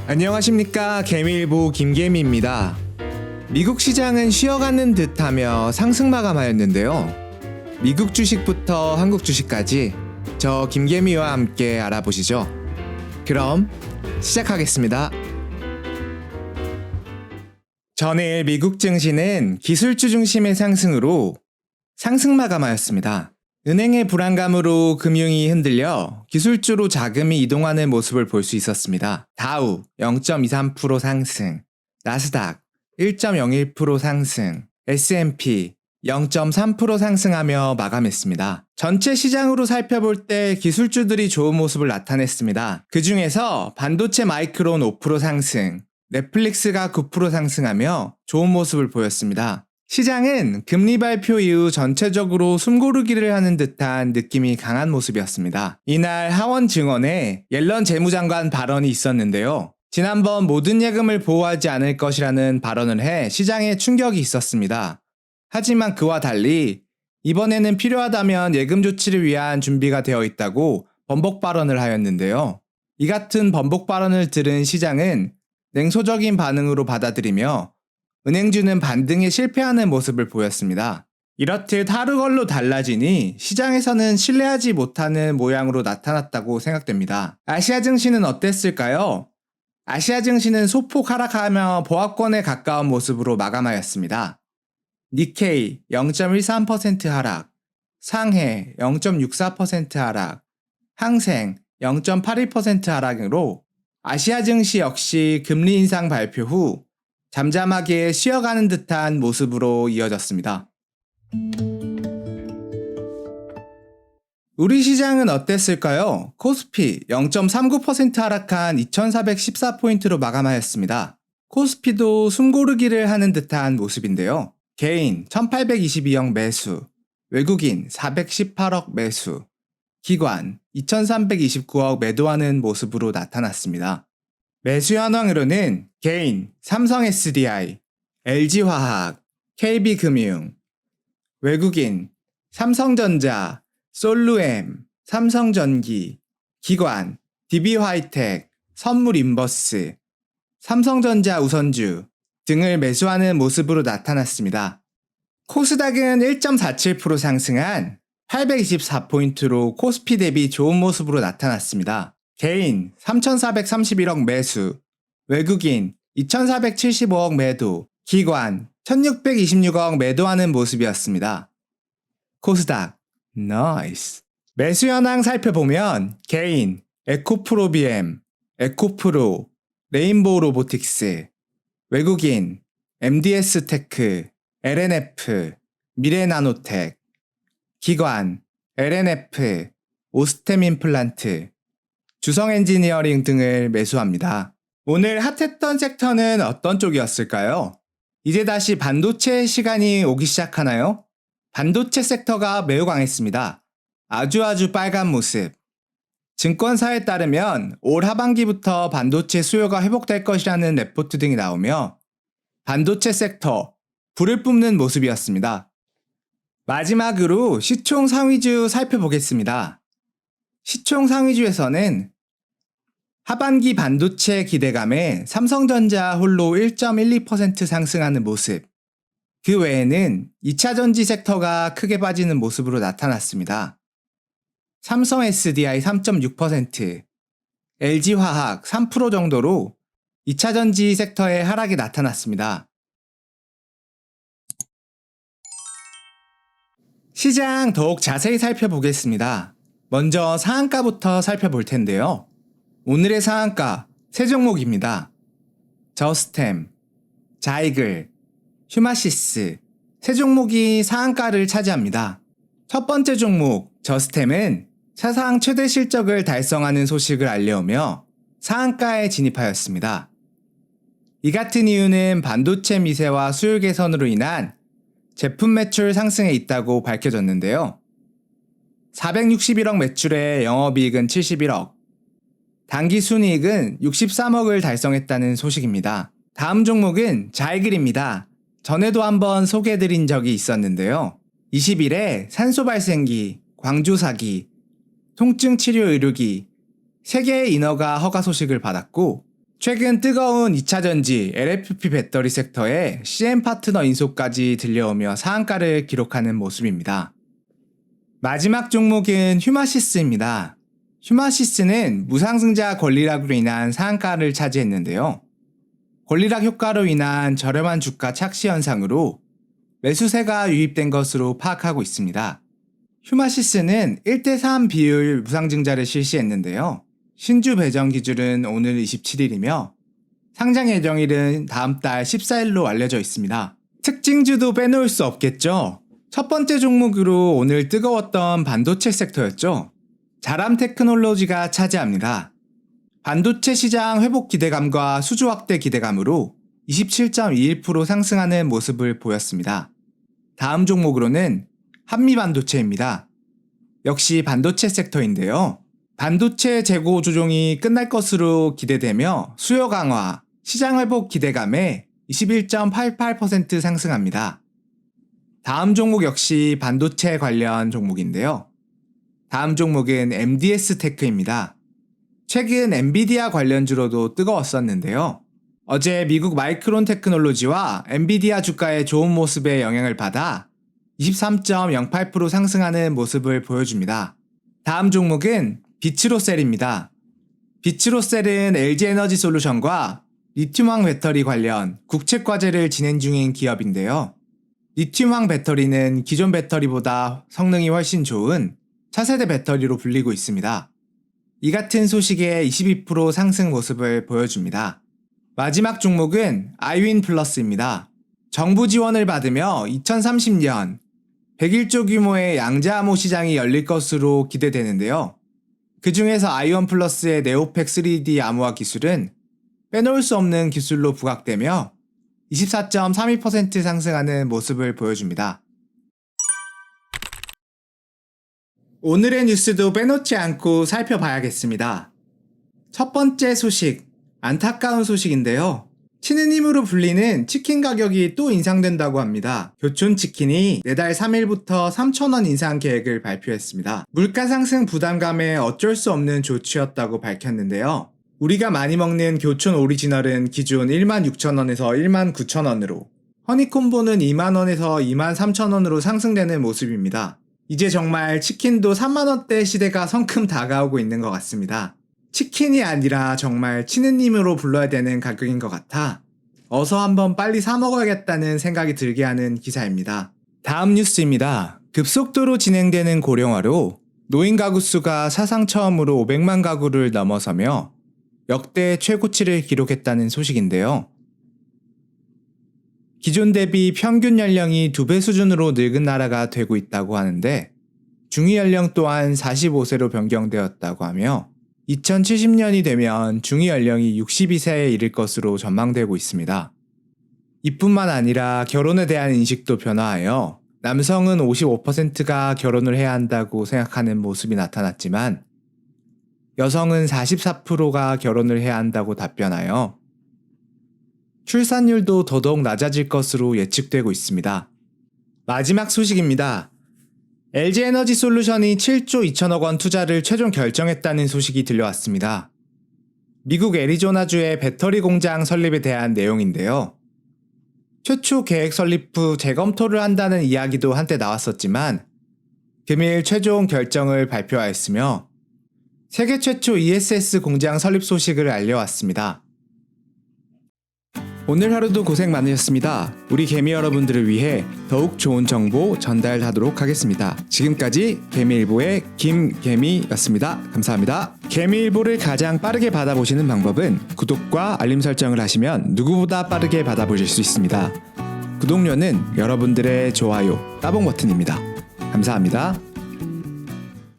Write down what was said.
안녕하십니까. 개미일보 김개미입니다. 미국 시장은 쉬어가는 듯하며 상승 마감하였는데요. 미국 주식부터 한국 주식까지 저 김개미와 함께 알아보시죠. 그럼 시작하겠습니다. 전일 미국 증시는 기술주 중심의 상승으로 상승 마감하였습니다. 은행의 불안감으로 금융이 흔들려 기술주로 자금이 이동하는 모습을 볼 수 있었습니다. 다우 0.23% 상승, 나스닥 1.01% 상승, S&P 0.3% 상승하며 마감했습니다. 전체 시장으로 살펴볼 때 기술주들이 좋은 모습을 나타냈습니다. 그 중에서 반도체 마이크론 5% 상승, 넷플릭스가 9% 상승하며 좋은 모습을 보였습니다. 시장은 금리 발표 이후 전체적으로 숨고르기를 하는 듯한 느낌이 강한 모습이었습니다. 이날 하원증언에 옐런 재무장관 발언이 있었는데요. 지난번 모든 예금을 보호하지 않을 것이라는 발언을 해 시장에 충격이 있었습니다. 하지만 그와 달리 이번에는 필요하다면 예금 조치를 위한 준비가 되어 있다고 번복 발언을 하였는데요. 이 같은 번복 발언을 들은 시장은 냉소적인 반응으로 받아들이며 은행주는 반등에 실패하는 모습을 보였습니다. 이렇듯 하루걸로 달라지니 시장에서는 신뢰하지 못하는 모양으로 나타났다고 생각됩니다. 아시아 증시는 어땠을까요? 아시아 증시는 소폭 하락하며 보합권에 가까운 모습으로 마감하였습니다. 니케이 0.13% 하락, 상해 0.64% 하락, 항생 0.81% 하락으로 아시아 증시 역시 금리 인상 발표 후 잠잠하게 쉬어가는 듯한 모습으로 이어졌습니다. 우리 시장은 어땠을까요? 코스피 0.39% 하락한 2414포인트로 마감하였습니다. 코스피도 숨고르기를 하는 듯한 모습인데요. 개인 1822억 매수, 외국인 418억 매수, 기관 2329억 매도하는 모습으로 나타났습니다. 매수 현황으로는 개인 삼성 SDI, LG화학, KB금융, 외국인 삼성전자, 솔루엠, 삼성전기, 기관 DB화이텍, 선물인버스, 삼성전자 우선주 등을 매수하는 모습으로 나타났습니다. 코스닥은 1.47% 상승한 824포인트로 코스피 대비 좋은 모습으로 나타났습니다. 개인 3,431억 매수, 외국인 2,475억 매도, 기관 1,626억 매도하는 모습이었습니다. 코스닥 나이스. 매수 현황 살펴보면 개인 에코프로비엠, 에코프로, 레인보우 로보틱스, 외국인 MDS테크, LNF, 미래나노텍, 기관 LNF, 오스템 임플란트, 주성 엔지니어링 등을 매수합니다. 오늘 핫했던 섹터는 어떤 쪽이었을까요? 이제 다시 반도체 시간이 오기 시작하나요? 반도체 섹터가 매우 강했습니다. 아주 빨간 모습. 증권사에 따르면 올 하반기부터 반도체 수요가 회복될 것이라는 레포트 등이 나오며 반도체 섹터 불을 뿜는 모습이었습니다. 마지막으로 시총 상위주 살펴보겠습니다. 시총 상위주에서는 하반기 반도체 기대감에 삼성전자 홀로 1.12% 상승하는 모습, 그 외에는 2차전지 섹터가 크게 빠지는 모습으로 나타났습니다. 삼성 SDI 3.6%, LG화학 3% 정도로 2차전지 섹터의 하락이 나타났습니다. 시장 더욱 자세히 살펴보겠습니다. 먼저 상한가부터 살펴볼 텐데요. 오늘의 상한가 세 종목입니다. 저스템, 자이글, 휴마시스 세 종목이 상한가를 차지합니다. 첫 번째 종목 저스템은 사상 최대 실적을 달성하는 소식을 알려오며 상한가에 진입하였습니다. 이 같은 이유는 반도체 미세와 수요 개선으로 인한 제품 매출 상승에 있다고 밝혀졌는데요. 461억 매출에 영업이익은 71억, 당기 순이익은 63억을 달성했다는 소식입니다. 다음 종목은 자이글입니다. 전에도 한번 소개해드린 적이 있었는데요. 20일에 산소 발생기, 광주사기, 통증 치료 의료기 3개의 인허가 허가 소식을 받았고 최근 뜨거운 2차전지 LFP 배터리 섹터에 CM 파트너 인수까지 들려오며 상한가를 기록하는 모습입니다. 마지막 종목은 휴마시스입니다. 휴마시스는 무상승자 권리락으로 인한 상한가를 차지했는데요. 권리락 효과로 인한 저렴한 주가 착시 현상으로 매수세가 유입된 것으로 파악하고 있습니다. 휴마시스는 1대3 비율 무상증자를 실시했는데요. 신주 배정 기준은 오늘 27일이며 상장 예정일은 다음 달 14일로 알려져 있습니다. 특징주도 빼놓을 수 없겠죠. 첫 번째 종목으로 오늘 뜨거웠던 반도체 섹터였죠. 자람 테크놀로지가 차지합니다. 반도체 시장 회복 기대감과 수주 확대 기대감으로 27.21% 상승하는 모습을 보였습니다. 다음 종목으로는 한미반도체입니다. 역시 반도체 섹터인데요. 반도체 재고 조정이 끝날 것으로 기대되며 수요 강화, 시장 회복 기대감에 21.88% 상승합니다. 다음 종목 역시 반도체 관련 종목인데요. 다음 종목은 MDS 테크입니다. 최근 엔비디아 관련주로도 뜨거웠었는데요. 어제 미국 마이크론 테크놀로지와 엔비디아 주가의 좋은 모습에 영향을 받아 23.08% 상승하는 모습을 보여줍니다. 다음 종목은 비츠로셀입니다. 비츠로셀은 LG에너지솔루션과 리튬황 배터리 관련 국책과제를 진행 중인 기업인데요. 리튬황 배터리는 기존 배터리보다 성능이 훨씬 좋은 차세대 배터리로 불리고 있습니다. 이 같은 소식에 22% 상승 모습을 보여줍니다. 마지막 종목은 아이윈 플러스입니다. 정부 지원을 받으며 2030년 101조 규모의 양자암호 시장이 열릴 것으로 기대되는데요. 그 중에서 아이원 플러스의 네오펙 3D 암호화 기술은 빼놓을 수 없는 기술로 부각되며 24.32% 상승하는 모습을 보여줍니다. 오늘의 뉴스도 빼놓지 않고 살펴봐야겠습니다. 첫 번째 소식, 안타까운 소식인데요. 치는 힘으로 불리는 치킨 가격이 또 인상된다고 합니다. 교촌치킨이 내달 3일부터 3,000원 인상 계획을 발표했습니다. 물가 상승 부담감에 어쩔 수 없는 조치였다고 밝혔는데요. 우리가 많이 먹는 교촌 오리지널은 기존 16,000원에서 19,000원으로, 허니콤보는 2만원에서 23,000원으로 상승되는 모습입니다. 이제 정말 치킨도 3만원대 시대가 성큼 다가오고 있는 것 같습니다. 치킨이 아니라 정말 치는 힘으로 불러야 되는 가격인 것 같아 어서 한번 빨리 사 먹어야겠다는 생각이 들게 하는 기사입니다. 다음 뉴스입니다. 급속도로 진행되는 고령화로 노인 가구 수가 사상 처음으로 500만 가구를 넘어서며 역대 최고치를 기록했다는 소식인데요. 기존 대비 평균 연령이 2배 수준으로 늙은 나라가 되고 있다고 하는데 중위 연령 또한 45세로 변경되었다고 하며 2070년이 되면 중위 연령이 62세에 이를 것으로 전망되고 있습니다. 이뿐만 아니라 결혼에 대한 인식도 변화하여 남성은 55%가 결혼을 해야 한다고 생각하는 모습이 나타났지만 여성은 44%가 결혼을 해야 한다고 답변하여 출산율도 더더욱 낮아질 것으로 예측되고 있습니다. 마지막 소식입니다. LG에너지솔루션이 7조 2천억 원 투자를 최종 결정했다는 소식이 들려왔습니다. 미국 애리조나주의 배터리 공장 설립에 대한 내용인데요. 최초 계획 설립 후 재검토를 한다는 이야기도 한때 나왔었지만 금일 최종 결정을 발표하였으며 세계 최초 ESS 공장 설립 소식을 알려왔습니다. 오늘 하루도 고생 많으셨습니다. 우리 개미 여러분들을 위해 더욱 좋은 정보 전달하도록 하겠습니다. 지금까지 개미일보의 김개미였습니다. 감사합니다. 개미일보를 가장 빠르게 받아보시는 방법은 구독과 알림 설정을 하시면 누구보다 빠르게 받아보실 수 있습니다. 구독료는 여러분들의 좋아요, 따봉 버튼입니다. 감사합니다.